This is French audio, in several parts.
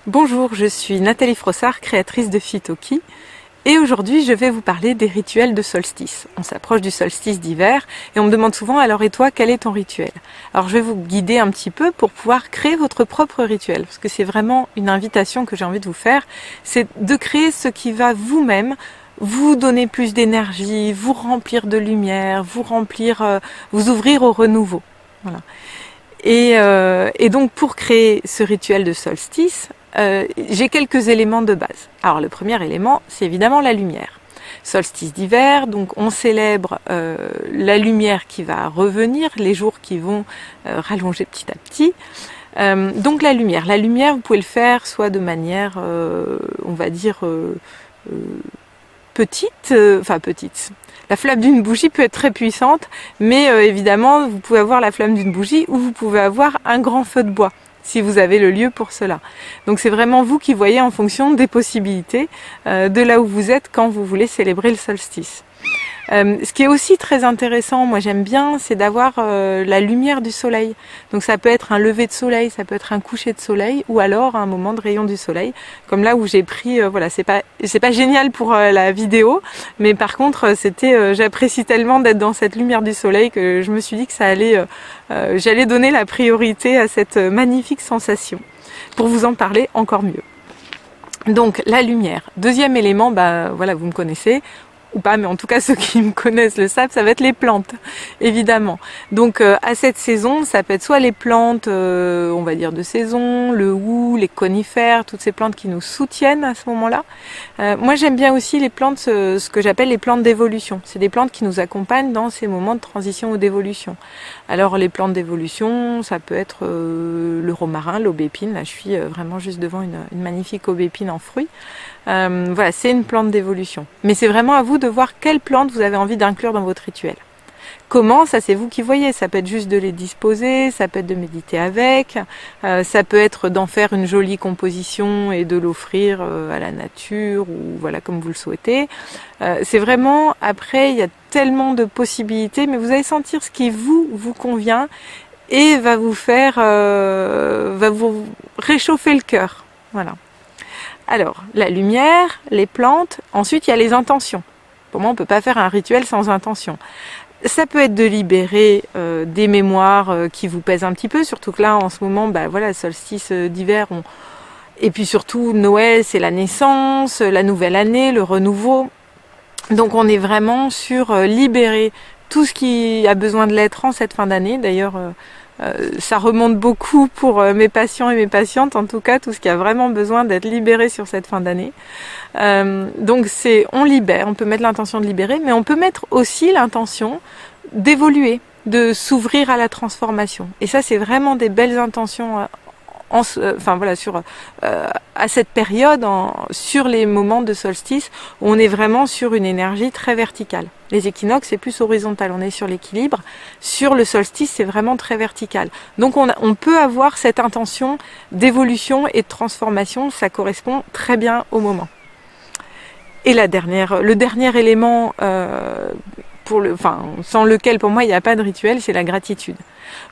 Bonjour, je suis Nathalie Frossard, créatrice de Phytoki, et aujourd'hui je vais vous parler des rituels de solstice. On s'approche du solstice d'hiver et on me demande souvent alors et toi quel est ton rituel? Alors je vais vous guider un petit peu pour pouvoir créer votre propre rituel, parce que c'est vraiment une invitation que j'ai envie de vous faire, c'est de créer ce qui va vous-même vous donner plus d'énergie, vous remplir de lumière, vous ouvrir au renouveau. Voilà. Et donc pour créer ce rituel de solstice, j'ai quelques éléments de base. Alors le premier élément, c'est évidemment la lumière. Solstice d'hiver, donc on célèbre la lumière qui va revenir, les jours qui vont rallonger petit à petit. Donc la lumière, vous pouvez le faire soit de manière, on va dire, petite. La flamme d'une bougie peut être très puissante, mais évidemment, vous pouvez avoir la flamme d'une bougie ou vous pouvez avoir un grand feu de bois, si vous avez le lieu pour cela. Donc c'est vraiment vous qui voyez en fonction des possibilités de là où vous êtes quand vous voulez célébrer le solstice. Ce qui est aussi très intéressant, moi j'aime bien, c'est d'avoir la lumière du soleil. Donc ça peut être un lever de soleil, ça peut être un coucher de soleil, ou alors un moment de rayon du soleil, comme là où j'ai pris, voilà, c'est pas génial pour la vidéo, mais par contre j'apprécie tellement d'être dans cette lumière du soleil que je me suis dit que j'allais donner la priorité à cette magnifique sensation, pour vous en parler encore mieux. Donc la lumière. Deuxième élément, voilà, vous me connaissez, ou pas, mais en tout cas ceux qui me connaissent le savent, ça va être les plantes, évidemment. Donc à cette saison, ça peut être soit les plantes, on va dire de saison, le hou, les conifères, toutes ces plantes qui nous soutiennent à ce moment-là. Moi j'aime bien aussi les plantes, ce que j'appelle les plantes d'évolution. C'est des plantes qui nous accompagnent dans ces moments de transition ou d'évolution. Alors les plantes d'évolution, ça peut être le romarin, l'aubépine. Là je suis vraiment juste devant une magnifique aubépine en fruits. Voilà, c'est une plante d'évolution. Mais c'est vraiment à vous de voir quelle plante vous avez envie d'inclure dans votre rituel. Comment, ça c'est vous qui voyez, ça peut être juste de les disposer, ça peut être de méditer avec, ça peut être d'en faire une jolie composition et de l'offrir à la nature, ou voilà, comme vous le souhaitez. C'est vraiment, après, il y a tellement de possibilités, mais vous allez sentir ce qui vous convient et va vous réchauffer le cœur. Voilà. Alors, la lumière, les plantes, ensuite il y a les intentions. Pour moi, on ne peut pas faire un rituel sans intention. Ça peut être de libérer des mémoires qui vous pèsent un petit peu, surtout que là, en ce moment, voilà, solstice d'hiver, et puis surtout Noël, c'est la naissance, la nouvelle année, le renouveau. Donc on est vraiment sur libérer tout ce qui a besoin de l'être en cette fin d'année. D'ailleurs, ça remonte beaucoup pour mes patients et mes patientes, en tout cas tout ce qui a vraiment besoin d'être libéré sur cette fin d'année. Donc on libère, on peut mettre l'intention de libérer, mais on peut mettre aussi l'intention d'évoluer, de s'ouvrir à la transformation. Et ça c'est vraiment des belles intentions à cette période, sur les moments de solstice, où on est vraiment sur une énergie très verticale. Les équinoxes, c'est plus horizontal, on est sur l'équilibre. Sur le solstice, c'est vraiment très vertical. Donc on peut avoir cette intention d'évolution et de transformation, ça correspond très bien au moment. Et le dernier élément sans lequel pour moi il n'y a pas de rituel, c'est la gratitude.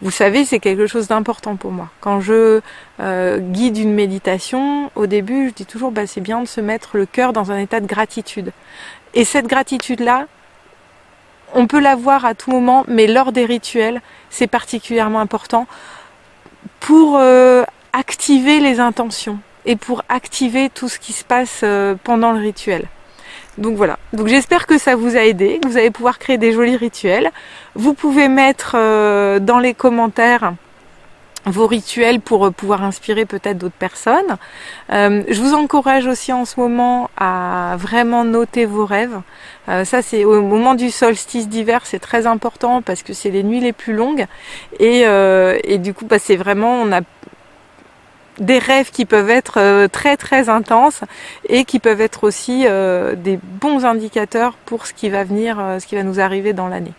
Vous savez, c'est quelque chose d'important pour moi. Quand je guide une méditation, au début, je dis toujours, c'est bien de se mettre le cœur dans un état de gratitude. Et cette gratitude-là, on peut l'avoir à tout moment, mais lors des rituels, c'est particulièrement important pour activer les intentions et pour activer tout ce qui se passe pendant le rituel. Donc voilà, donc j'espère que ça vous a aidé, que vous allez pouvoir créer des jolis rituels. Vous pouvez mettre dans les commentaires vos rituels pour pouvoir inspirer peut-être d'autres personnes. Je vous encourage aussi en ce moment à vraiment noter vos rêves. Ça c'est au moment du solstice d'hiver, c'est très important parce que c'est les nuits les plus longues et du coup c'est vraiment, on a des rêves qui peuvent être très très intenses et qui peuvent être aussi des bons indicateurs pour ce qui va venir, ce qui va nous arriver dans l'année.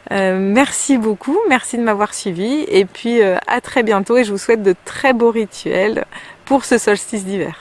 Merci beaucoup, merci de m'avoir suivi et puis à très bientôt et je vous souhaite de très beaux rituels pour ce solstice d'hiver.